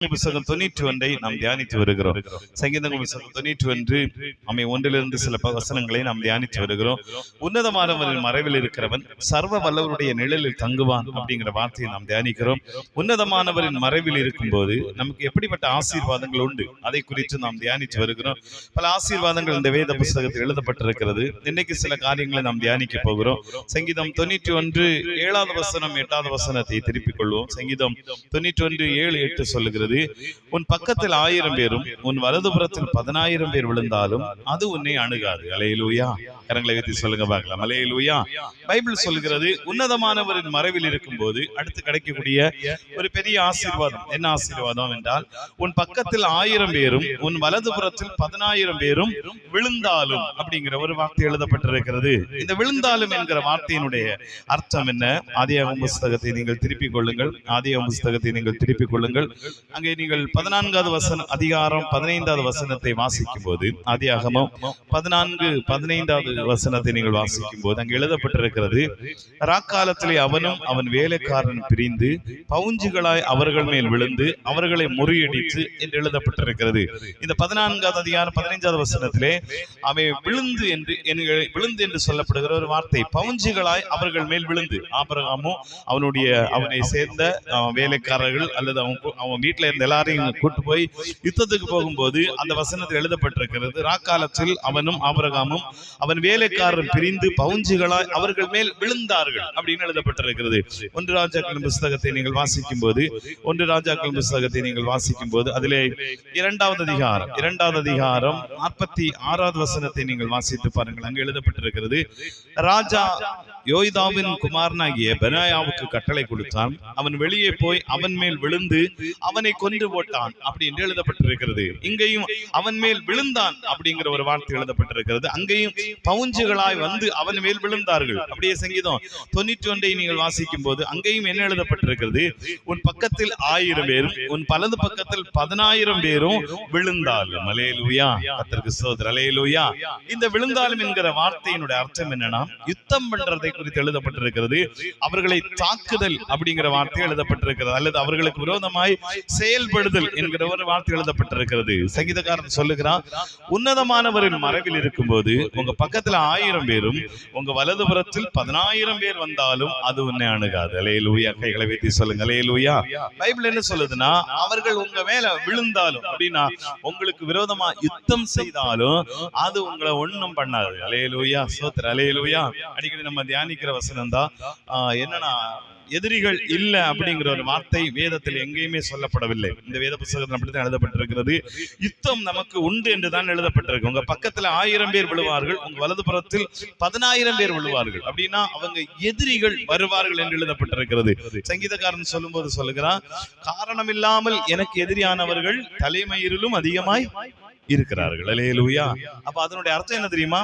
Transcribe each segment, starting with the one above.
புத்தகம் 91 நாம் தியானித்து வருகிறோம். சங்கீதங்கள் புத்தகம் 91 அமை ஒன்றிலிருந்து சில வசனங்களை நாம் தியானித்து வருகிறோம். உன்னதமானவரின் மறைவில் இருக்கிறவன் சர்வ வல்லவருடைய நிழலில் தங்குவான் அப்படிங்கிற வார்த்தையை நாம் தியானிக்கிறோம். உன்னதமானவரின் மறைவில் இருக்கும்போது நமக்கு எப்படிப்பட்ட ஆசீர்வாதங்கள் உண்டு அதை குறித்து நாம் தியானித்து வருகிறோம். பல ஆசீர்வாதங்கள் இந்த வேத புத்தகத்தில் எழுதப்பட்டிருக்கிறது. இன்னைக்கு சில காரியங்களை நாம் தியானிக்க போகிறோம். சங்கீதம் 91 7வது வசனம் 8வது வசனத்தை திருப்பிக் கொள்வோம். சங்கீதம் 91 7-8 சொல்லுகிறது, உன் பக்கத்தில் 1000 பேரும் உன் வலதுபுறத்தில் 10,000 பேர் விழுந்தாலும் அது உன்னை அணுகாது. அல்லேலூயா. கரங்களை வைத்து சொல்லுங்க பார்க்கலாம். அல்லேலூயா. பைபிள் சொல்கிறது, உன்னதமானவரின் மறைவில் இருக்கும்போது அடுத்து கிடைக்கக்கூடிய ஒரு பெரிய ஆசீர்வாதம். என்ன ஆசீர்வாதம் என்றால், உன் பக்கத்தில் 1000 பேரும் உன் வலதுபுறத்தில் 10,000 பேரும் விழுந்தாலும் அப்படிங்கிற ஒரு வார்த்தை எழுதப்பட்டிருக்கிறது. இந்த விழுந்தாலும் என்கிற வார்த்தையினுடைய அர்த்தம் என்ன? ஆதியாகம புத்தகத்தை நீங்கள் திருப்பிக் கொள்ளுங்கள். ஆதியாகம புத்தகத்தை நீங்கள் திருப்பிக் கொள்ளுங்கள். அங்கே நீங்கள் 14வது வசனம் அதிகாரம் 15வது வசனத்தை வாசிக்கும் போது, ஆதியாகமம் 14-15வது வசனத்தை நீங்கள் வாசிக்கும் போது அங்கே எழுதப்பட்டிருக்கிறது, ராக்காலத்திலே அவனும் அவன் வேலைக்காரன் பிரிந்து பவுஞ்சுகளாய் அவர்கள் மேல் விழுந்து அவர்களை முறியடித்து என்று எழுதப்பட்டிருக்கிறது. இந்த 14வது அதிகாரம் 15வது வசனத்திலே அவை விழுந்து என்று சொல்லப்படுகிற ஒரு வார்த்தை, பவுஞ்சுகளாய் அவர்கள் மேல் விழுந்து. ஆபிரகாமும் அவனை சேர்ந்த வேலைக்காரர்கள் அல்லது அவன் வீட்டுல இருந்த எல்லாரையும் கூட்டு போய் யுத்தத்துக்கு போகும்போது அந்த வசனத்தில் எழுதப்பட்டிருக்கிறது, ராக்காலத்தில் அவனும் ஆபிரகாமும் அவன் வேலைக்காரர் பிரிந்து பவுஞ்சுகளாய் அவர்கள் மேல் விழுந்தார்கள் அப்படின்னு எழுதப்பட்டிருக்கிறது. 1 ராஜாக்களின் புத்தகத்தை நீங்கள் வாசிக்கும் போது அதிலே 2வது அதிகாரம் 46வது வசனத்தை நீங்கள் வாசித்து பாருங்கள். அங்கு எழுதப்பட்டிருக்கிறது, ராஜா யோய்தாவின் குமாரனாகிய பெனாயாவுக்கு கட்டளை கொடுத்தான். அவன் வெளியே போய் அவன் மேல் விழுந்து அவனை கொன்று போட்டான் அப்படி என்று எழுதப்பட்டிருக்கிறது. இங்கேயும் அவன் மேல் விழுந்தான் அப்படிங்கிற ஒரு வார்த்தை எழுதப்பட்டிருக்கிறது. அங்கேயும் பவுஞ்சுகளாய் வந்து அவன் மேல் விழுந்தார்கள். அப்படியே சங்கீதம் 91 நீங்கள் வாசிக்கும் போது அங்கேயும் என்ன எழுதப்பட்டிருக்கிறது, உன் பக்கத்தில் 1000 பேரும் உன் பலது பக்கத்தில் 10,000 பேரும் விழுந்தாலும். அல்லேலூயா. கர்த்தருக்கு ஸ்தோத்திரம். அல்லேலூயா. இந்த விழுந்தாலும் என்கிற வார்த்தையினுடைய அர்த்தம் என்னன்னா, யுத்தம் பண்றதை குறித்து எழுதப்பட்டிருக்கிறது. அவர்களை தாக்குதல் அப்படிங்கிற வார்த்தை எழுதப்பட்டிருக்கிறது, அல்லது அவர்களுக்கு விரோதமாய் செயல்படுதல் என்கிற ஒரு வார்த்தை எழுதப்பட்டிருக்கிறது. சங்கீதக்காரன் சொல்லுகிறான், உன்னதமானவரின் மறைவில் இருக்கும்போது உங்க பக்கத்துல 1000 பேரும் உங்க வலதுபுறத்தில் 10,000 பேர் வந்தாலும் அது உன்னை அணுகாது. அல்லேலூயா. கைகளை வைத்து சொல்லுங்க. அல்லேலூயா. பைபிள் என்ன சொல்லுதுன்னா, அவர்கள் உங்க மேல விழுந்தாலும் அப்படின்னா உங்களுக்கு விரோதமா யுத்தம் செய்தாலும் அது உங்களை ஒண்ணும் பண்ணாது. அல்லேலூயா. ஸ்தோத்திரம். அல்லேலூயா. அடிக்கடி நம்ம தியானிக்கிற வசனம் தான் என்னன்னா, எதிரிகள் இல்ல அப்படிங்கிற ஒரு வார்த்தை வேதத்தில் எங்கேயுமே சொல்லப்படவில்லை. இந்த வேத புத்தகத்தில் அப்படித்தான் எழுதப்பட்டிருக்கிறது. யுத்தம் நமக்கு உண்டு என்றுதான் எழுதப்பட்டிருக்கு. உங்க பக்கத்துல 1000 பேர் விழுவார்கள், உங்க வலதுபுறத்தில் 10,000 பேர் விழுவார்கள். அப்படின்னா அவங்க எதிரிகள் வருவார்கள் என்று எழுதப்பட்டிருக்கிறது. சங்கீதக்காரன் சொல்லும் போது சொல்லுகிறான், காரணம் இல்லாமல் எனக்கு எதிரியானவர்கள் தலைமயிரிலும் அதிகமாய் இருக்கிறார்கள். அல்லேலூயா. அப்ப அதனுடைய அர்த்தம் என்ன தெரியுமா?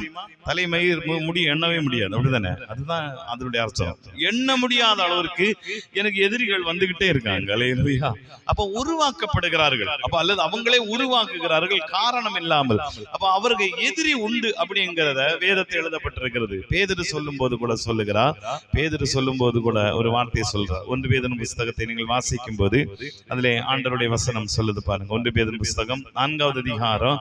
தலைமயிர் முடி எண்ணவே முடியாது, அப்படிதானே? அதுதான் அதனுடைய அர்த்தம். எண்ண முடியாத அளவிற்கு எனக்கு எதிரிகள் வந்துகிட்டே இருக்காங்க. அல்லேலூயா. அப்ப உருவாக்கப்படுகிறார்கள், அப்ப அல்லது அவங்களே உருவாக்குகிறார்கள் காரணம் இல்லாமல். அப்ப அவருக்கு எதிரி உண்டு அப்படிங்கிறத வேதத்தில் எழுதப்பட்டிருக்கிறது. பேதுரு சொல்லும் போது கூட ஒரு வார்த்தையை சொல்றார். 1 பேதுரு புத்தகத்தை நீங்கள் வாசிக்கும் போது அதிலே ஆண்டவருடைய வசனம் சொல்லுது பாருங்க. 1 பேதுரு புத்தகம் 4வது அதிகாரம்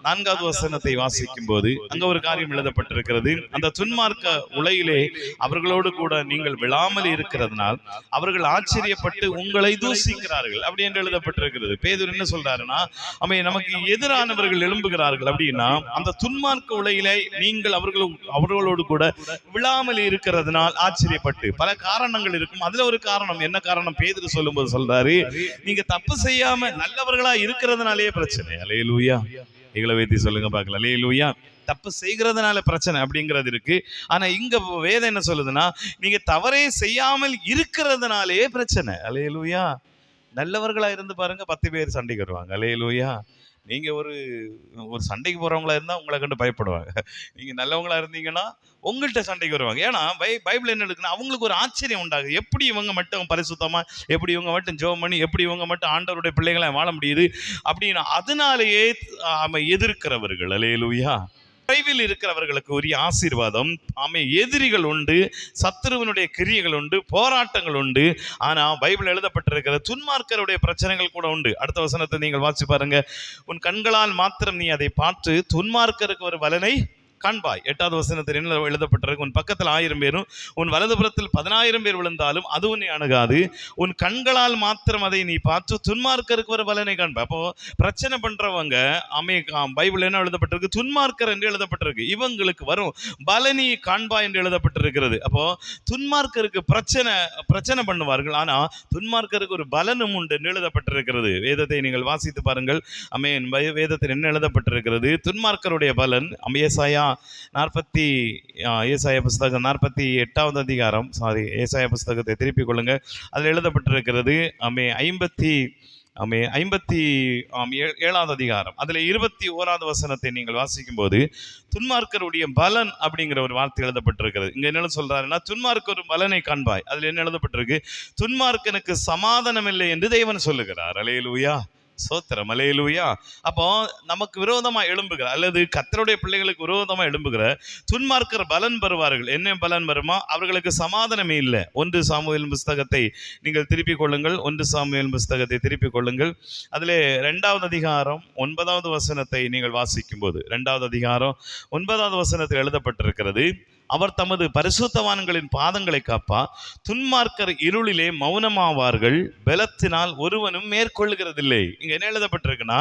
4வது வசனத்தை வாசிக்கும் போது அங்க ஒரு காரியம் எழுதப்பட்டிருக்கிறது. அந்த துன்மார்க்க உலையிலே அவர்களோடு கூட நீங்கள் விழாமல் இருக்கிறதுனால் அவர்கள் ஆச்சரியப்பட்டு உங்களை தூசிக்கிறார்கள் அப்படி என்று எழுதப்பட்டிருக்கிறது. பேதுரு என்ன சொல்றாருன்னா, நமக்கு எதிரானவர்கள் எழும்புகிறார்கள் அப்படின்னா அந்த துன்மார்க்க உலையிலே நீங்கள் அவர்களோடு கூட விழாமல் இருக்கிறதுனால் ஆச்சரியப்பட்டு, பல காரணங்கள் இருக்கும். அதுல ஒரு காரணம் என்ன காரணம்? பேதுரு சொல்லும் போது சொல்றாரு, நீங்க தப்பு செய்யாம நல்லவர்களா இருக்கிறதுனாலே பிரச்சனை. அல்லேலூயா. எங்களை வைத்து சொல்லுங்க பார்க்கலாம். அல்லேலூயா. தப்பு செய்கிறதுனால பிரச்சனை அப்படிங்கிறது இருக்கு. ஆனா இங்க வேதம் என்ன சொல்லுதுன்னா, நீங்க தவறே செய்யாமல் இருக்கிறதுனாலே பிரச்சனை. அல்லேலூயா. நல்லவர்களா இருந்து பாருங்க, 10 பேர் சண்டைக்கு வருவாங்க. அல்லேலூயா. நீங்க ஒரு சண்டைக்கு போறவங்களா இருந்தா உங்களை கண்டு பயப்படுவாங்க. நீங்க நல்லவங்களா இருந்தீங்கன்னா உங்கள்கிட்ட சண்டைக்கு வருவாங்க. ஏன்னா பைபிள் என்ன இருக்குன்னா, அவங்களுக்கு ஒரு ஆச்சரியம் உண்டாகுது. எப்படி இவங்க மட்டும் பரிசுத்தமா, எப்படி இவங்க மட்டும் ஜெபம் பண்ணி, எப்படி இவங்க மட்டும் ஆண்டவருடைய பிள்ளைகளை வாழ முடியுது அப்படின்னு. அதனாலேயே எதிர்க்கிறவர்கள். அல்லேலூயா. மறைவில் இருக்கிறவர்களுக்கு உரிய ஆசீர்வாதம். எதிரிகள் உண்டு, சத்துருவனுடைய கிரியைகள் உண்டு, போராட்டங்கள் உண்டு. ஆனா பைபிள் எழுதப்பட்டிருக்கிற துன்மார்க்கருடைய பிரச்சனைகள் கூட உண்டு. அடுத்த வசனத்தை நீங்கள் வாசிச்சு பாருங்க. உன் கண்களால் மாத்திரம் நீ அதை பார்த்து துன்மார்க்கருக்கு ஒரு பலனை காண்பாய். 8வது வசனத்தில் என்ன எழுதப்பட்டிருக்கு? உன் பக்கத்தில் 1000 பேரும் உன் வலதுபுறத்தில் 10,000 பேர் விழுந்தாலும் அது உன்னை அணுகாது. உன் கண்களால் மாத்திரம் அதை நீ பார்த்து துன்மார்க்கருக்கு ஒரு பலனை காண்பாய். அப்போ பிரச்சனை பண்றவங்க பைபிள் என்ன எழுதப்பட்டிருக்கு? துன்மார்க்கர் என்று எழுதப்பட்டிருக்கு. இவங்களுக்கு வரும் பலனி காண்பாய் என்று எழுதப்பட்டிருக்கிறது. அப்போ துன்மார்க்கருக்கு பிரச்சனை பண்ணுவார்கள், ஆனா துன்மார்க்கருக்கு ஒரு பலனும் உண்டு என்று எழுதப்பட்டிருக்கிறது. வேதத்தை நீங்கள் வாசித்து பாருங்கள். வேதத்தில் என்ன எழுதப்பட்டிருக்கிறது? துன்மார்க்கருடைய பலன். ஏசாயா புஸ்தகம் 48வது அதிகாரம், ஏசாயா புஸ்தகத்தை திருப்பிக் கொள்ளுங்க. அதில் எழுதப்பட்டிருக்கிறது 57வது அதிகாரம், அதில் 21வது வசனத்தை நீங்கள் வாசிக்கும் போது துன்மார்க்கருடைய பலன் அப்படிங்கிற ஒரு வார்த்தை எழுதப்பட்டிருக்கிறது. இங்க என்ன சொல்றாருன்னா, துன்மார்க்க ஒரு பலனை காண்பாய். அதில் என்ன எழுதப்பட்டிருக்கு? துன்மார்க்கனுக்கு சமாதானம் இல்லை என்று தேவன் சொல்லுகிறார். அல்லேலூயா, சோத்திரம், அல்லேலூயா. அப்போ நமக்கு விரோதமா எழும்புகிற அல்லது கர்த்தருடைய பிள்ளைகளுக்கு விரோதமா எழும்புகிற துன்மார்க்கர் பலன் பெறுவார்கள். என்ன பலன் வருமா? அவர்களுக்கு சமாதானமே இல்லை. 1 சாமுவேல் புஸ்தகத்தை நீங்கள் திருப்பிக் கொள்ளுங்கள். 1 சாமுவேல் புஸ்தகத்தை திருப்பிக் கொள்ளுங்கள். அதிலே 2வது அதிகாரம் 9வது வசனத்தை நீங்கள் வாசிக்கும் போது, 2வது அதிகாரம் 9வது வசனத்தில் எழுதப்பட்டிருக்கிறது, அவர் தமது பரிசுத்தவான்களின் பாதங்களை காப்பா, துன்மார்க்கர் இருளிலே மௌனமாவார்கள், பலத்தினால் ஒருவனும் மேற்கொள்ளுகிறதில்லை. இங்க என்ன எழுதப்பட்டிருக்குன்னா,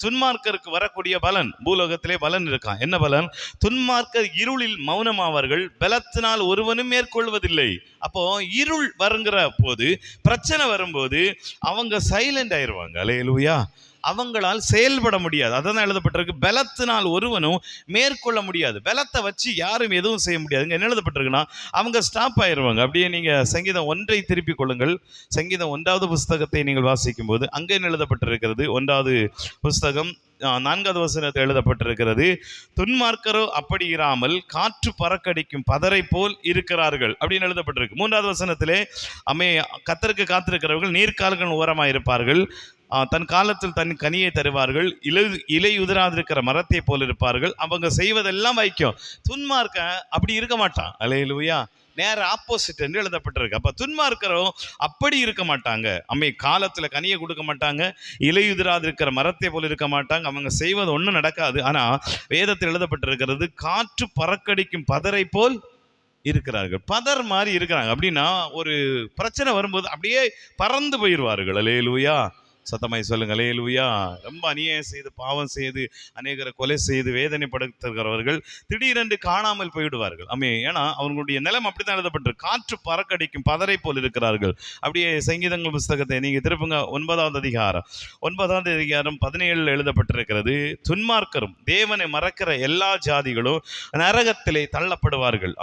துன்மார்க்கருக்கு வரக்கூடிய பலன், பூலோகத்திலே பலன் இருக்கான். என்ன பலன்? துன்மார்க்கர் இருளில் மௌனமாவார்கள், பலத்தினால் ஒருவனும் மேற்கொள்வதில்லை. அப்போ இருள் வருங்கிற போது, பிரச்சனை வரும்போது அவங்க சைலண்ட் ஆயிடுவாங்க. அல்லேலூயா. அவங்களால் செயல்பட முடியாது. அதான் எழுதப்பட்டிருக்கு, பலத்தினால் ஒருவனும் மேற்கொள்ள முடியாது. பலத்தை வச்சு யாரும் எதுவும் செய்ய முடியாது. என்ன எழுதப்பட்டிருக்குன்னா, அவங்க ஸ்டாப் ஆயிடுவாங்க. அப்படியே நீங்க சங்கீதம் 1 திருப்பிக் கொள்ளுங்கள். சங்கீதம் 1வது புஸ்தகத்தை நீங்கள் வாசிக்கும் போது அங்கே என்ன எழுதப்பட்டிருக்கிறது? 1வது புஸ்தகம் 4வது வசனத்தில் எழுதப்பட்டிருக்கிறது, துன்மார்க்கரோ அப்படி இராமல் காற்று பறக்கடிக்கும் பதரை போல் இருக்கிறார்கள் அப்படின்னு எழுதப்பட்டிருக்கு. 3வது வசனத்திலே கர்த்தருக்கு காத்திருக்கிறவர்கள் நீர்க்கால்கள் ஓரமாக இருப்பார்கள், தன் காலத்தில் தன் கனியை தருவார்கள், இலை உதிராதிருக்கிற மரத்தை போல் இருப்பார்கள், அவங்க செய்வதெல்லாம் வைக்கும். துன்மார்க்க அப்படி இருக்க மாட்டான். அல்லேலூயா. நேர ஆப்போசிட் என்று எழுதப்பட்டிருக்கு. அப்ப துன்மார்க்கரும் அப்படி இருக்க மாட்டாங்க. காலத்துல கனியை கொடுக்க மாட்டாங்க, இலையுதிராதிருக்கிற மரத்தை போல் இருக்க மாட்டாங்க, அவங்க செய்வது ஒன்றும் நடக்காது. ஆனா வேதத்தில் எழுதப்பட்டிருக்கிறது, காற்று பறக்கடிக்கும் பதரை போல் இருக்கிறார்கள். பதர் மாதிரி இருக்கிறாங்க. அப்படின்னா ஒரு பிரச்சனை வரும்போது அப்படியே பறந்து போயிடுவார்கள். அல்லேலூயா, சத்தமாய் சொல்லுங்க, அல்லேலூயா. ரொம்ப அநியாயம் செய்து, பாவம் செய்து, அநேகரை கொலை செய்து வேதனைப்படுத்துகிறவர்கள் திடீரென்று காணாமல் போய்விடுவார்கள். ஏன்னா அவங்களுடைய நிலம் அப்படித்தான் எழுதப்பட்டிருக்கு, காற்று பறக்கடிக்கும் பதரை போல் இருக்கிறார்கள். அப்படியே சங்கீதங்கள் புஸ்தகத்தை நீங்க திருப்புங்க. 9வது அதிகாரம் 17 எழுதப்பட்டிருக்கிறது, துன்மார்க்கரும் தேவனை மறக்கிற எல்லா ஜாதிகளும் நரகத்திலே தள்ளப்படுவார்கள்.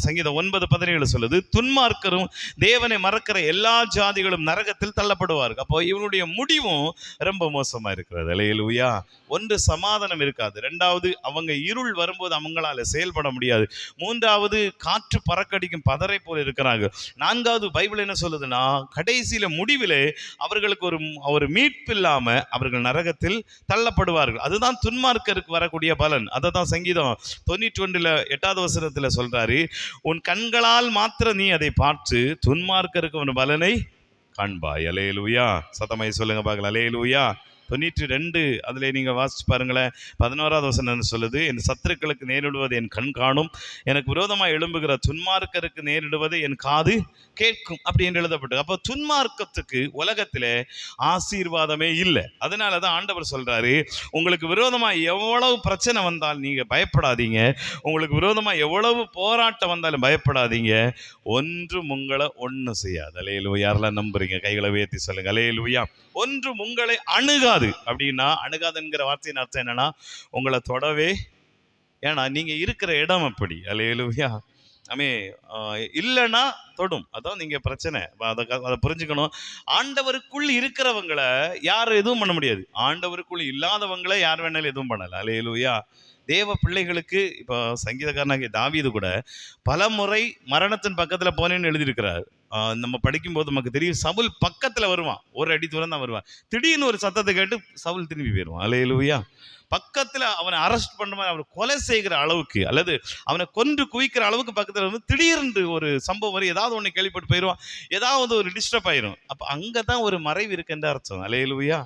சங்கீதம் 9:17 சொல்லுது, துன்மார்க்கரும் தேவனை மறக்கிற எல்லா ஜாதிகளும் நரகத்தில் தள்ளப்படுவார்கள். அப்போ இவனுடைய முடிவும் ரொம்ப மோசமா இருக்கிறது. அல்லேலூயா. 1 சமாதானம் இருக்காது. 2வது அவங்க இருள் வரும்போது அவங்களால செயல்பட முடியாது. 3வது காற்று பறக்கடிக்கும் பதரை போல் இருக்கிறாங்க. 4வது பைபிள் என்ன சொல்லுதுன்னா, கடைசியில முடிவிலே அவர்களுக்கு ஒரு மீட்பு இல்லாம அவர்கள் நரகத்தில் தள்ளப்படுவார்கள். அதுதான் துன்மார்க்கருக்கு வரக்கூடிய பலன். அதை தான் சங்கீதம் 91 8வது வசனத்துல சொல்றாரு, உன் கண்களால் மாத்திரம் நீ அதை பார்த்து துன்மார்க்கருக்கு ஒரு பலனை காண்பாய். அல்லேலூயா. சத்தமாய் சொல்லுங்க பார்க்கலாம். அல்லேலூயா. 92 அதில் நீங்கள் வாசிச்சு பாருங்களேன். 11வது வசனம் சொல்லுது, என் சத்துருக்களுக்கு நேரிடுவது என் கண் காணும், எனக்கு விரோதமாக எழும்புகிற துன்மார்க்கருக்கு நேரிடுவது என் காது கேட்கும் அப்படின்னு எழுதப்பட்டு. அப்போ துன்மார்க்கத்துக்கு உலகத்தில் ஆசீர்வாதமே இல்லை. அதனால தான் ஆண்டவர் சொல்றாரு, உங்களுக்கு விரோதமாக எவ்வளவு பிரச்சனை வந்தாலும் நீங்கள் பயப்படாதீங்க, உங்களுக்கு விரோதமாக எவ்வளவு போராட்டம் வந்தாலும் பயப்படாதீங்க, ஒன்றும் உங்களை ஒன்றும் செய்யாது. அல்லேலூயா. யாரெல்லாம் நம்புறீங்க கைகளை உயர்த்தி சொல்லுங்க. அல்லேலூயா. ஒன்றும் உங்களை அணுகாது. அப்படின்னா அணுகாதுங்கிற வார்த்தையின் அர்த்தம் என்னன்னா, உங்களை தொடவே, ஏன்னா நீங்க இருக்கிற இடம் அப்படி. அல்லேலூயா. இல்லைன்னா தொடும். அதான் நீங்க பிரச்சனை. அதை புரிஞ்சுக்கணும். ஆண்டவருக்குள் இருக்கிறவங்களை யாரும் எதுவும் பண்ண முடியாது, ஆண்டவருக்குள் இல்லாதவங்களை யார் வேணாலும் எதுவும் பண்ணல. அல்லேலூயா. தேவ பிள்ளைகளுக்கு இப்போ சங்கீதக்காரனாகிய தாவீது கூட பல முறை மரணத்தின் பக்கத்துல போனேன்னு எழுதியிருக்கிறார். நம்ம படிக்கும்போது நமக்கு தெரியும், சவுல் பக்கத்துல வருவான், ஒரு அடி தூரம் தான் வருவான். திடீர்னு ஒரு சத்தத்தை கேட்டு சவுல் திரும்பி போயிடுவான். அல்லேலூயா. பக்கத்துல அவனை அரெஸ்ட் பண்ற மாதிரி, அவனை கொலை செய்கிற அளவுக்கு அல்லது அவனை கொன்று குவிக்கிற அளவுக்கு பக்கத்துல வந்து திடீர்னு ஒரு சம்பவம் வரும், ஏதாவது ஒண்ணு கேள்விப்பட்டு போயிடுவான், ஏதாவது ஒரு டிஸ்டர்ப் ஆயிரும். அப்ப அங்கதான் ஒரு மறைவு இருக்குன்ற அர்த்தம். அல்லேலூயா.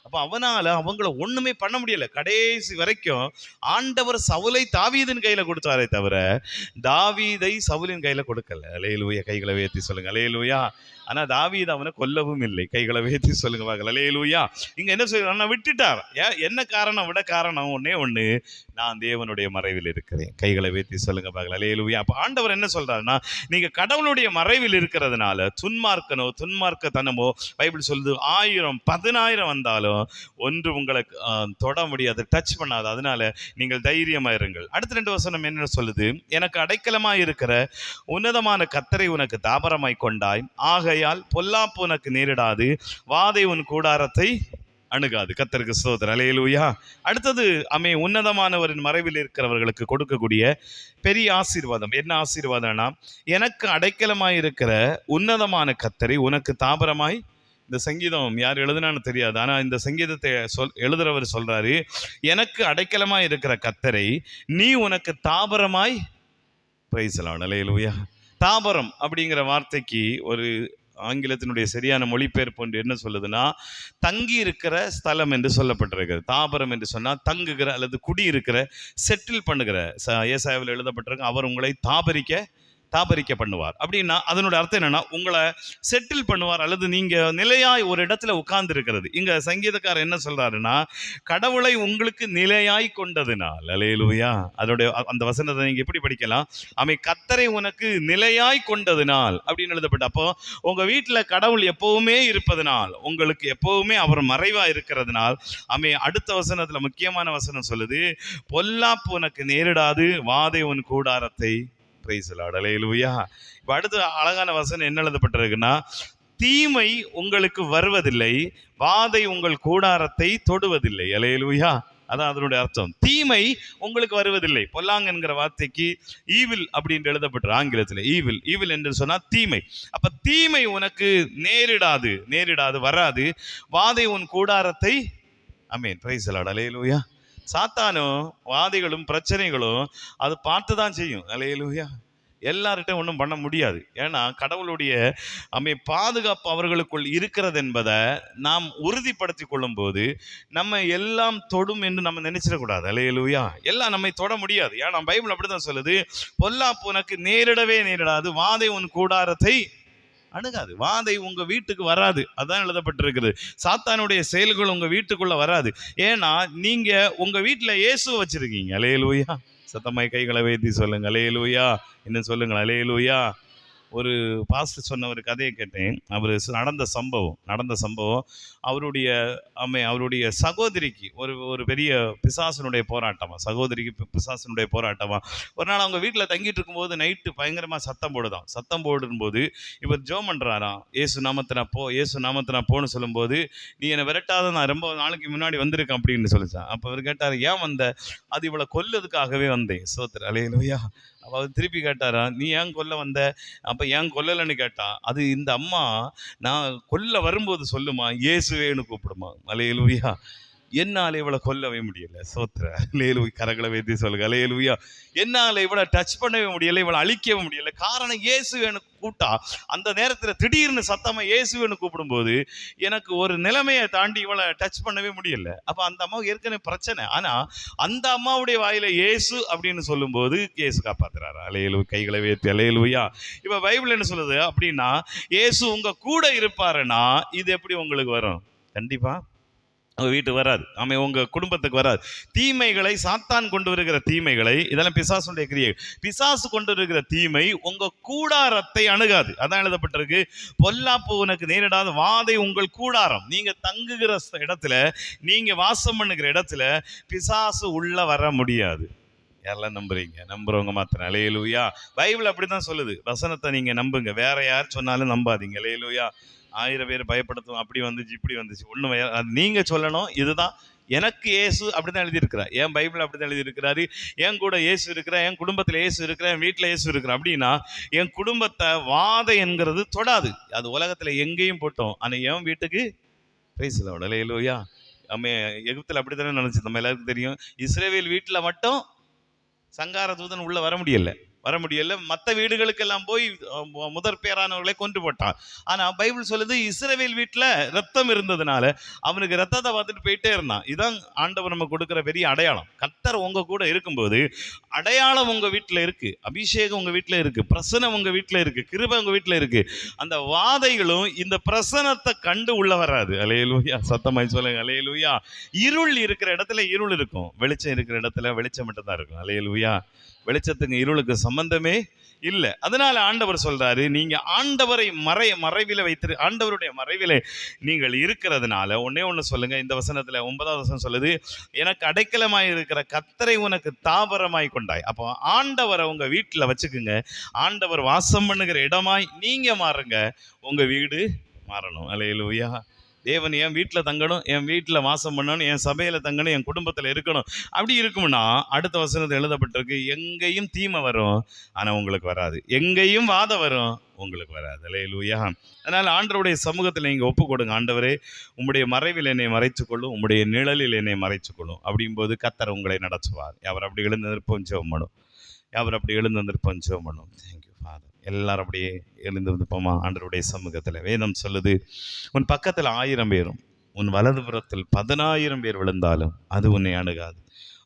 அப்ப அவனால அவங்கள ஒண்ணுமே பண்ண முடியல. கடைசி வரைக்கும் ஆண்டவர் சவுலை தாவீதின் கையில கொடுத்தாரே தவிர தாவீதை சவுலின் கையில கொடுக்கல. அல்லேலூயா. கைகளை உயர்த்தி சொல்லுங்க அல்லேலூயா. ஆனா தாவீது அவனை கொல்லவும் இல்லை. கைகளை உயர்த்தி சொல்லுங்க பார்க்கலாம் அல்லேலூயா. இங்க என்ன சொல்றாருன்னா விட்டுட்டார். என்ன காரணம்? விட காரணம் ஒண்ணே ஒண்ணு, நான் தேவனுடைய மறைவில் இருக்கிறேன். கைகளை உயர்த்தி சொல்லுங்க பார்க்கலாம் அல்லேலூயா. அப்ப ஆண்டவர் என்ன சொல்றாருன்னா, நீங்க கடவுளுடைய மறைவில் இருக்கிறதுனால துன்மார்க்கத்தனமோ பைபிள் சொல்லுது 1000 10,000 வந்தாலும் ஒன்று உங்களை தொட முடியாது, டச் பண்ணாது. அதனால நீங்கள் தைரியமா இருங்கள். அடுத்த 2 வசனம் என்ன சொல்லுது? எனக்கு அடைக்கலமாய் இருக்கிற உன்னதமான கர்த்தரை உனக்கு தாபரமாய் கொண்டாய், ஆகையால் பொல்லாப்பு உனக்கு நேரிடாது, வாதை உன் கூடாரத்தை அணுகாது. கர்த்தருக்கு ஸ்தோத்திரம். அல்லேலூயா. அடுத்தது உன்னதமானவரின் மறைவில் இருக்கிறவர்களுக்கு கொடுக்கக்கூடிய பெரிய ஆசீர்வாதம். என்ன ஆசீர்வாதம்னா, எனக்கு அடைக்கலமாய் இருக்கிற உன்னதமான கர்த்தரை உனக்கு தாபரமாய். இந்த சங்கீதம் யார் எழுதுனான்னு தெரியாது, ஆனா இந்த சங்கீதத்தை எழுதுறவர் சொல்றாரு, எனக்கு அடைக்கலமாய் இருக்கிற கர்த்தரை நீ உனக்கு தாபரமாய். Price the Lord. அல்லேலூயா. தாபரம் அப்படிங்கிற வார்த்தைக்கு ஒரு ஆங்கிலத்தினுடைய சரியான மொழிபெயர்ப்பு ஒன்று என்ன சொல்லுதுன்னா, தங்கி இருக்கிற ஸ்தலம் என்று சொல்லப்பட்டிருக்கிறது. தாபரம் என்று சொன்னா தங்குகிற அல்லது குடி இருக்கிற, செட்டில் பண்ணுகிற. ஏசாயாவில் எழுதப்பட்டிருக்கு, அவர் உங்களை தாபரிக்க பண்ணுவார். அப்படின்னா அதனோட அர்த்தம் என்னன்னா, உங்களை செட்டில் பண்ணுவார் அல்லது நீங்க நிலையாய் ஒரு இடத்துல உட்கார்ந்து இருக்கிறது. இங்க சங்கீதக்காரர் என்ன சொல்றாருன்னா, கடவுளை உங்களுக்கு நிலையாய் கொண்டதுனால். அல்லேலூயா. அதோட அந்த வசனத்தை நீங்க எப்படி படிக்கலாம்? கர்த்தரை உனக்கு நிலையாய் கொண்டதுனால் அப்படின்னு எழுதப்பட்ட. அப்போ உங்க வீட்டுல கடவுள் எப்பவுமே இருப்பதனால், உங்களுக்கு எப்பவுமே அவர் மறைவா இருக்கிறதுனால். அடுத்த வசனத்துல முக்கியமான வசனம் சொல்லுது, பொல்லாப்பு உனக்கு நேரிடாது, வாதை உன் கூடாரத்தை. Praise the Lord. அல்லேலூயா. இப்ப அடுத்த அழகான வசனம் என்ன எழுதப்பட்டிருக்குன்னா, தீமை உங்களுக்கு வருவதில்லை, வாதை உங்கள் கூடாரத்தை தொடுவதில்லை. அல்லேலூயா. அதான் அதனுடைய அர்த்தம். தீமை உங்களுக்கு வருவதில்லை. பொல்லாங் என்கிற வார்த்தைக்கு ஈவில் அப்படின்னு எழுதப்பட்டிருக்கு ஆங்கிலத்தில். ஈவில் என்று சொன்னா தீமை. அப்ப தீமை உனக்கு நேரிடாது வராது, வாதை உன் கூடாரத்தை. Praise the Lord. அல்லேலூயா. சாத்தானும் வாதிகளும் பிரச்சனைகளும் அது பார்த்து தான் செய்யும். அல்லேலூயா. எல்லார்கிட்டையும் ஒன்றும் பண்ண முடியாது. ஏன்னா கடவுளுடைய பாதுகாப்பு அவர்களுக்குள் இருக்கிறது என்பதை நாம் உறுதிப்படுத்தி கொள்ளும் போது நம்ம எல்லாம் தொடும் என்று நம்ம நினைச்சிடக்கூடாது. அல்லேலூயா. எல்லாம் நம்மை தொட முடியாது. ஏன்னா பைபிள் அப்படிதான் சொல்லுது, பொல்லாப்பு உனக்கு நேரிடாது, வாதை உன் கூடாரத்தை அணுகாது. வாதை உங்க வீட்டுக்கு வராது. அதான் எழுதப்பட்டிருக்குது. சாத்தானுடைய செயல்கள் உங்க வீட்டுக்குள்ள வராது. ஏன்னா நீங்க உங்க வீட்டுல இயேசுவை வச்சிருக்கீங்க. அல்லேலூயா. சத்தமாய் கைகளை வைத்தி சொல்லுங்க அல்லேலூயா. இன்னும் சொல்லுங்க அல்லேலூயா. ஒரு பாஸ்டர் சொன்ன ஒரு கதையை கேட்டேன். அவர் நடந்த சம்பவம் அவருடைய சகோதரிக்கு ஒரு பெரிய பிசாசனுடைய போராட்டமா. ஒரு நாள் அவங்க வீட்டில் தங்கிட்டு இருக்கும்போது நைட்டு பயங்கரமா சத்தம் போடும்போது இவர் ஜெபம் பண்றாராம், ஏசு நாமத்தினா போன்னு சொல்லும்போது, நீ என்னை விரட்டாத, நான் ரொம்ப நாளைக்கு முன்னாடி வந்திருக்கேன் அப்படின்னு சொல்லிச்சான். அப்போ அவர் கேட்டார், ஏன் வந்த? அது இவளை கொல்லதுக்காகவே வந்தேன். ஸ்தோத்திரம். அல்லேலூயா. அப்போ அவர் திருப்பி கேட்டாரா, நீ ஏன் கொல்ல வந்த? அப்போ ஏன் கொல்லலைன்னு கேட்டான். அது இந்த அம்மா நான் கொல்ல வரும்போது சொல்லுமா, இயேசுவேன்னு கூப்பிடுமா. அல்லேலூயா. என்னால் இவளை கொல்லவே முடியல. ஸ்தோத்திரம். அல்லேலூயா. கரங்களை வைத்து சொல்லுங்க அல்லேலூயா. என்னால் இவளை டச் பண்ணவே முடியல, இவளை அழிக்கவே முடியல. காரணம், இயேசுவேன்னு கூப்பிட்டா அந்த நேரத்தில் திடீர்னு சத்தமா இயேசுவேன்னு கூப்பிடும்போது எனக்கு ஒரு நிலைமையை தாண்டி இவளை டச் பண்ணவே முடியல. அப்போ அந்த அம்மாவுக்கு ஏற்கனவே பிரச்சனை. ஆனா அந்த அம்மாவுடைய வாயில இயேசு அப்படின்னு சொல்லும்போது இயேசு காப்பாத்துறாரு. அல்லேலூயா. கைகளை வைத்து அல்லேலூயா. இப்ப பைபிள் என்ன சொல்லுது அப்படின்னா, இயேசு உங்க கூட இருப்பாருன்னா இது எப்படி உங்களுக்கு வரும்? கண்டிப்பா உங்க வீட்டுக்கு வராது. உங்க குடும்பத்துக்கு வராது. தீமைகளை சாத்தான் கொண்டு வருகிற தீமைகளை, இதெல்லாம் பிசாசுடைய கிரியை. பிசாசு கொண்டு வருகிற தீமை உங்க கூடாரத்தை அணுகாது. அதான் எழுதப்பட்டிருக்கு, பொல்லாப்பு உனக்கு நேரிடாத, வாதை உங்கள் கூடாரம். நீங்க தங்குகிற இடத்துல, நீங்க வாசம் பண்ணுகிற இடத்துல பிசாசு உள்ள வர முடியாது. யாரெல்லாம் நம்புறீங்க? நம்புறவங்க மாத்திரம் அல்லேலூயா. பைபிள் அப்படிதான் சொல்லுது. வசனத்தை நீங்க நம்புங்க, வேற யார் சொன்னாலும் நம்பாதீங்க. அல்லேலூயா. 1000 பேர் பயப்படுத்தும், அப்படி வந்துச்சு இப்படி வந்துச்சு, ஒன்றும் அது நீங்கள் சொல்லணும், இதுதான் எனக்கு இயேசு அப்படிதான் எழுதியிருக்கிறார், என் பைபிள் அப்படிதான் எழுதியிருக்கிறாரு. என் கூட இயேசு இருக்கிறார், என் குடும்பத்தில் இயேசு இருக்கிறார், என் வீட்டில் இயேசு இருக்கிறார். அப்படின்னா என் குடும்பத்தை வாதை என்கிறது தொடாது. அது உலகத்தில் எங்கேயும் போட்டோம், ஆனால் என் வீட்டுக்கு பிரைஸ் லார்ட், அல்லேலூயா. நம்ம எகிப்தில் அப்படித்தானே நினைச்சு, நம்ம எல்லாருக்கும் தெரியும். இஸ்ரவேல் வீட்டில் மட்டும் சங்கார தூதன் உள்ள வர முடியல. மற்ற வீடுகளுக்கெல்லாம் போய் முதற் பேரானவர்களை கொண்டு போட்டான். ஆனா பைபிள் சொல்லுது இஸ்ரவேல் வீட்டுல ரத்தம் இருந்ததுனால அவனுக்கு ரத்தத்தை பார்த்துட்டு போயிட்டே இருந்தான். இதான் ஆண்டவர் நம்ம கொடுக்கிற பெரிய அடையாளம். கர்த்தர் உங்க கூட இருக்கும்போது அடையாளம் உங்க வீட்டுல இருக்கு, அபிஷேகம் உங்க வீட்டுல இருக்கு, பிரசனம் உங்க வீட்டுல இருக்கு, கிருபை உங்க வீட்டுல இருக்கு. அந்த வாதைகளும் இந்த பிரசனத்தை கண்டு உள்ள வராது. அல்லேலூயா, சத்தமாய் சொல்லுங்க அல்லேலூயா. இருள் இருக்கிற இடத்துல இருள் இருக்கும், வெளிச்சம் இருக்கிற இடத்துல வெளிச்சம் மட்டும் தான் இருக்கும். அல்லேலூயா. வெளிச்சத்துக்கு இருளுக்கு சம்பந்தமே இல்லை. அதனால ஆண்டவர் சொல்றாரு, நீங்க ஆண்டவரை மறைவில வைத்து, ஆண்டவருடைய மறைவில நீங்கள் இருக்கிறதுனால ஒன்னே ஒன்று சொல்லுங்க. இந்த வசனத்துல 9வது வசனம் சொல்லுது, எனக்கு அடைக்கலமாய் இருக்கிற கர்த்தரை உனக்கு தாபரமாய் கொண்டாய். அப்போ ஆண்டவரை உங்க வீட்டுல வச்சுக்குங்க. ஆண்டவர் வாசம் பண்ணுகிற இடமாய் நீங்க மாறுங்க, உங்க வீடு மாறணும். அல்லேலூயா. தேவன் என் வீட்டில் தங்கணும், என் வீட்டில் வாசம் பண்ணணும், என் சபையில் தங்கணும், என் குடும்பத்தில் இருக்கணும். அப்படி இருக்கும்னா அடுத்த வசனத்தில் எழுதப்பட்டிருக்கு, எங்கேயும் தீமை வரும் ஆனால் உங்களுக்கு வராது, எங்கேயும் வாதம் வரும் உங்களுக்கு வராது. அல்லேலூயா. அதனால் ஆண்டவருடைய சமூகத்தில் நீங்கள் ஒப்பு கொடுங்க. ஆண்டவரே, உம்முடைய மறைவில் என்னை மறைச்சுக்கொள்ளும், உம்முடைய நிழலில் என்னை மறைச்சுக்கொள்ளும். அப்படிங்கும்போது கர்த்தர் உங்களை நடத்துவார். அவர் அப்படி எழுந்திருப்போம் ஜெபம் பண்ணும், அவர் அப்படி எழுந்திருப்போம் ஜெபம் பண்ணும். Thank you father. எல்லாரும் அப்படியே எழுந்திருப்போமா ஆண்டவருடைய சமூகத்தில். வேதம் சொல்லுது, உன் பக்கத்தில் 1000 பேரும் உன் வலதுபுறத்தில் 10,000 பேர் விழுந்தாலும் அது உன்னை அணுகாது.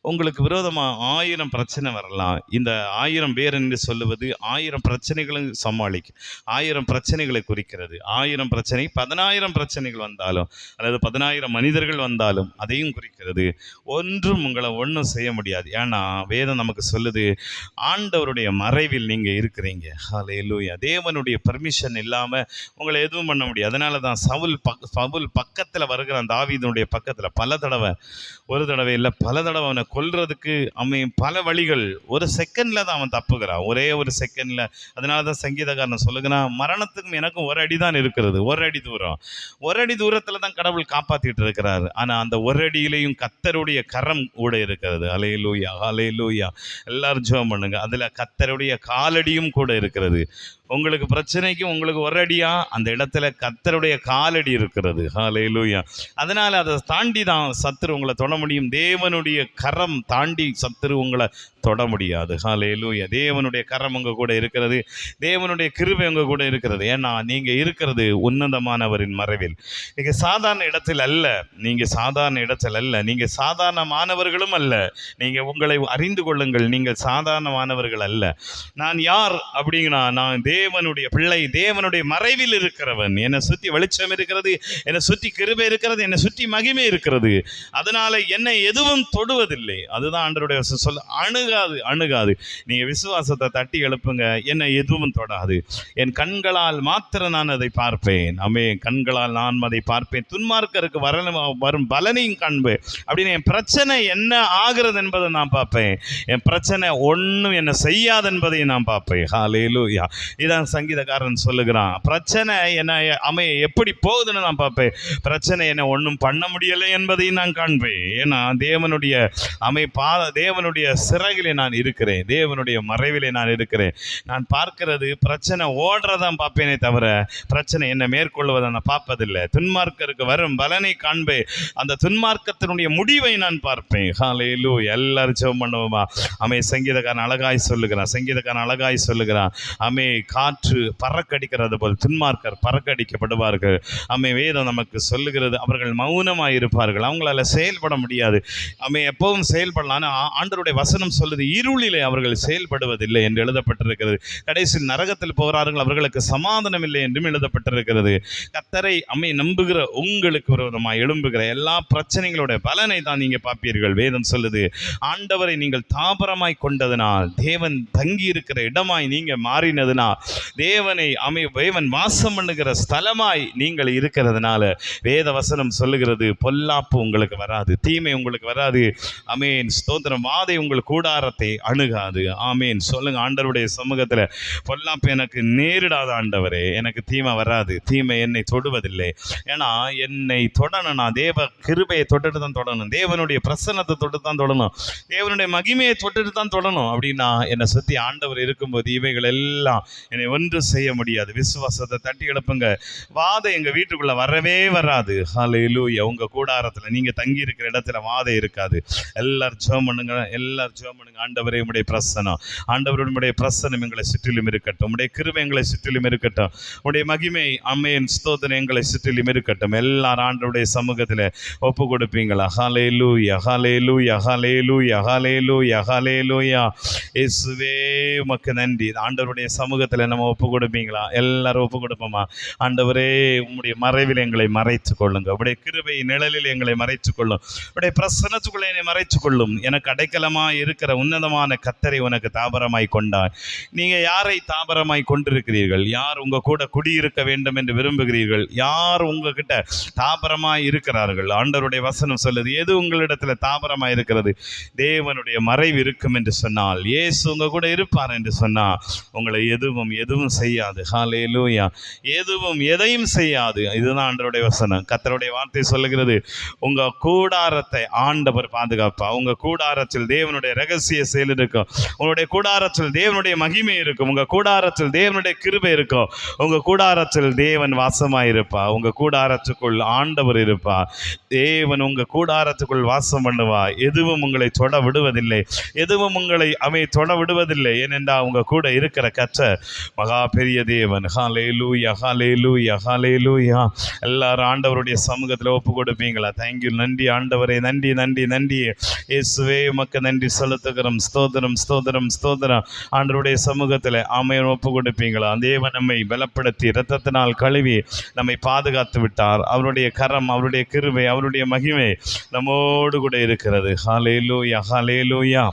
உங்களுக்கு விரோதமாக 1000 பிரச்சனை வரலாம். இந்த 1000 பேர் என்று சொல்லுவது 1000 பிரச்சனைகளை சமாளிக்கும், 1000 பிரச்சனைகளை குறிக்கிறது. 1000 பிரச்சனை, 10,000 பிரச்சனைகள் வந்தாலும் அல்லது 10,000 மனிதர்கள் வந்தாலும் அதையும் குறிக்கிறது. ஒன்றும் உங்களை ஒன்றும் செய்ய முடியாது. ஏன்னா வேதம் நமக்கு சொல்லுது, ஆண்டவருடைய மறைவில் நீங்கள் இருக்கிறீங்க. ஹல்லேலூயா. தேவனுடைய பெர்மிஷன் இல்லாமல் உங்களை எதுவும் பண்ண முடியாது. அதனால தான் சவுல் பக்கத்தில் வருகிறான், தாவீதுடைய பக்கத்தில் பல தடவை, ஒரு தடவை இல்லை பல தடவை அவனை கொல்றதுக்கு அவன் பல வழிகள். ஒரு செகண்ட்ல தான் அவன் தப்புகிறான், ஒரே ஒரு செகண்ட்ல. அதனால தான் சங்கீதக்காரன் சொல்லுகிறான், மரணத்துக்கும் எனக்கும் ஒரு அடி தான் இருக்கிறது, ஒரு அடி தூரம். ஒரு அடி தூரத்துல தான் கடவுள் காப்பாத்திட்டு இருக்கிறார். ஆனா அந்த ஒரு அடியிலையும் கர்த்தருடைய கரம் கூட இருக்கிறது. அல்லேலூயா, அல்லேலூயா. எல்லாரும் ஜெபம் பண்ணுங்க. அதுல கர்த்தருடைய காலடியும் கூட இருக்கிறது. உங்களுக்கு பிரச்சனைக்கு உங்களுக்கு ஒரு அடியா, அந்த இடத்துல கர்த்தருடைய காலடி இருக்கிறது. ஹல்லேலூயா. அதனால அதை தாண்டி தான் சத்துரு உங்களை தொட முடியும். தேவனுடைய கரம் தாண்டி சத்துரு உங்களை தொட முடியாது. ஹல்லேலூயா. தேவனுடைய கரம் உங்க கூட இருக்கிறது, தேவனுடைய கிருபை உங்க கூட இருக்கிறது. ஏன்னா நீங்க இருக்கிறது உன்னதமானவரின் மறைவில். நீங்க சாதாரண இடத்தில் அல்ல, நீங்க சாதாரண இடத்தில் அல்ல, நீங்க சாதாரணமானவர்களும் அல்ல. நீங்க உங்களை அறிந்து கொள்ளுங்கள், நீங்கள் சாதாரணமானவர்கள் அல்ல. நான் யார் அப்படிங்கன்னா, நான் தேவனுடைய பிள்ளை, தேவனுடைய மறைவில் இருக்கிறவன். என்னை சுற்றி வெளிச்சம் இருக்கிறது, என்னை சுற்றி கிருபை இருக்கிறது, என்னை சுற்றி மகிமை இருக்கிறது. அதனால என்னை எதுவும் தொடுவதில்லை. அதுதான் ஆண்டவருடைய சொல்ல, அணுகாது. நீங்க விசுவாசத்தை தட்டி எழுப்புங்க. என்னை எதுவும் தொடாது. என் கண்களால் மாத்திரம் நான் அதை பார்ப்பேன். கண்களால் நான் அதை பார்ப்பேன். துன்மார்க்கருக்கு வரும் பலனையும் காண்பேன். அப்படின்னு என் பிரச்சனை என்ன ஆகிறது என்பதை நான் பார்ப்பேன். என் பிரச்சனை ஒன்றும் என்ன செய்யாது என்பதை நான் பார்ப்பேன். ஹல்லேலூயா. இதான் சங்கீதக்காரன் சொல்லுகிறான். பிரச்சனை என்ன எப்படி போகுதுன்னு நான் பார்ப்பேன். பிரச்சனை என்ன ஒன்றும் பண்ண முடியலை என்பதையும் நான் காண்பேன். ஏன்னா தேவனுடைய சிறகிலே நான் இருக்கிறேன், தேவனுடைய மறைவிலே நான் இருக்கிறேன். நான் பார்க்கிறது பிரச்சனை ஓடுறதான் பார்ப்பேனே தவிர பிரச்சனை என்ன மேற்கொள்வதை நான் பார்ப்பதில்லை. துன்மார்க்கருக்கு வரும் பலனை காண்பேன், அந்த துன்மார்க்கத்தினுடைய முடிவை நான் பார்ப்பேன். ஹல்லேலூயா. எல்லாரும் ஜெபம் பண்ணுவோமா? சங்கீதக்காரன் அழகாய் சொல்லுகிறான். காற்று பறக்கடிக்கிறது போல் துன்மார்க்கர் பறக்கடிக்கப்படுவார்கள். வேதம் நமக்கு சொல்லுகிறது, அவர்கள் மௌனமாக இருப்பார்கள், அவங்களால செயல்பட முடியாது. எப்பவும் செயல்படலாம். ஆண்டவருடைய வசனம் சொல்லுது, இருளிலே அவர்கள் செயல்படுவதில்லை என்று எழுதப்பட்டிருக்கிறது. கடைசியில் நரகத்தில் போகிறார்கள், அவர்களுக்கு சமாதானம் இல்லை என்றும் எழுதப்பட்டிருக்கிறது. கர்த்தரை நம்புகிற உங்களுக்கு விரோதமாக எழும்புகிற எல்லா பிரச்சனைகளுடைய பலனை தான் நீங்க பார்ப்பீர்கள். வேதம் சொல்லுது, ஆண்டவரை நீங்கள் தாபரமாய் கொண்டதனால், தேவன் தங்கி இருக்கிற இடமாய் நீங்க மாறினதுனால், தேவன் வாசம் பண்ணுகிற ஸ்தலமாய் நீங்கள் இருக்கிறதுனால வேத வசனம் சொல்லுகிறது, பொல்லாப்பு உங்களுக்கு வராது, தீமை உங்களுக்கு வராது. ஆமென், ஸ்தோத்திரம். வாதை உங்கள் கூடாரத்தை அணுகாது. ஆமென். சொல்லுங்க, ஆண்டவருடைய சமூகத்தில், பொல்லாப்பு எனக்கு நேரிடாத ஆண்டவரே, எனக்கு தீமை வராது, தீமை என்னை தொடுவதில்லை. ஏன்னா என்னை தொடணும், நான் தேவ கிருபையை தொட்டுட்டு தான் தொடணும், தேவனுடைய பிரசன்னத்தை தொட்டு தான் தொடணும், தேவனுடைய மகிமையை தொட்டுட்டு தான் தொடணும். அப்படின்னா என்னை சுற்றி ஆண்டவர் இருக்கும்போது இவைகள் எல்லாம் என்னை ஒன்று செய்ய முடியாது. விசுவாசத்தை தட்டி எழுப்புங்க. வாதை எங்கள் வீட்டுக்குள்ளே வரவே வராது. ஹல்லேலூயா. உங்கள் கூடாரத்தில், நீங்கள் தங்கி இருக்கிற இடத்துல வாதை இருக்காது. எல்லாரும் ஜெபம் பண்ணுங்க, எல்லாரும் ஜெபம் பண்ணுங்க. ஆண்டவரே, உம்முடைய பிரசன்னம், ஆண்டவருடைய பிரசன்னம் எங்களை சுற்றிலும் இருக்கட்டும், உம்முடைய கிருபை எங்களை சுற்றிலும் இருக்கட்டும், உம்முடைய மகிமை, ஆமென், ஸ்தோத்திரம் எங்களை சுற்றிலும் இருக்கட்டும். எல்லாரும் ஆண்டவருடைய சமூகத்தில் ஒப்பு கொடுப்பீங்களா? ஹல்லேலூயா, ஹல்லேலூயா, ஹல்லேலூயா, ஹல்லேலூயா, ஹல்லேலூயா. இயேசுவே உமக்கு நன்றி. ஆண்டவருடைய சமூகத்தில் நம்ம ஒப்பு கொடுப்பீங்களா? எல்லாரும் ஒப்பு கொடுப்போமா? ஆண்டவரே, உம்முடைய மறைவில் எங்களை மறைத்து கொள்ளுங்க, உடைய கிருபை நிழலில் எங்களை மறைத்து கொள்ளும், உடைய பிரசன்னத்துக்குள்ளே என்னை மறைத்து கொள்ளும். எனக்கு அடைக்கலமாய் இருக்கிற உன்னதமான கர்த்தரை உனக்கு தாபரமாய் கொண்டாய். நீங்கள் யாரை தாபரமாய் கொண்டிருக்கிறீர்கள்? யார் உங்கள் கூட குடியிருக்க வேண்டும் என்று விரும்புகிறீர்கள்? யார் உங்ககிட்ட தாபரமாய் இருக்கிறார்கள்? ஆண்டவருடைய வசனம் சொல்லுது, எது உங்களிடத்தில் தாபரமாய் இருக்கிறது? தேவனுடைய மறைவு இருக்கும் என்று சொன்னால், இயேசு உங்க கூட இருப்பார் என்று சொன்னால், உங்களை எதுவும் செய்யாது. ஹல்லேலூயா. எதுவும் எதையும் செய்யாது. இதுதான் ஆண்டவருடைய வசனம். கர்த்தருடைய வார்த்தை சொல்லுகிறது, உங்க கூடாரத்தை ஆண்டவர் பாதுகாப்பா. உங்க கூடாரத்தில் தேவனுடைய ரகசிய செயல் இருக்கும், உங்களுடைய கூடாரத்தில் தேவனுடைய மகிமை இருக்கும், உங்க கூடாரத்தில் தேவனுடைய கிருபை இருக்கும், உங்க கூடாரத்தில் தேவன் வாசமாயிருப்பா, உங்க கூடாரத்துக்குள் ஆண்டவர் இருப்பா. தேவன் உங்க கூடாரத்துக்குள் வாசம் பண்ணுவா. எதுவும் உங்களை தொட விடுவதில்லை, எதுவும் உங்களை தொட விடுவதில்லை. ஏனென்றால் உங்க கூட இருக்கிற கர்த்தர் மகா பெரிய தேவன். ஹல்லேலூயா, ஹல்லேலூயா, ஹல்லேலூயா. எல்லாரும் ஆண்டவருடைய சமூகத்தில் ஒப்பு கொடுப்பீங்களா? தேங்க்யூ. நன்றி ஆண்டவரே, நன்றி, நன்றி, நன்றி. இயேசுவே உமக்கு நன்றி செலுத்துகிறோம். ஸ்தோத்திரம், ஸ்தோத்திரம், ஸ்தோத்திரம். ஆண்டவருடைய சமூகத்தில் ஆமென் ஒப்பு கொடுப்பீங்களா? தேவன் நம்மை பலப்படுத்தி இரத்தத்தினால் கழுவி நம்மை பாதுகாத்து விட்டார். அவருடைய கரம், அவருடைய கிருபை, அவருடைய மகிமை நம்மோடு கூட இருக்கிறது. ஹல்லேலூயா, ஹல்லேலூயா.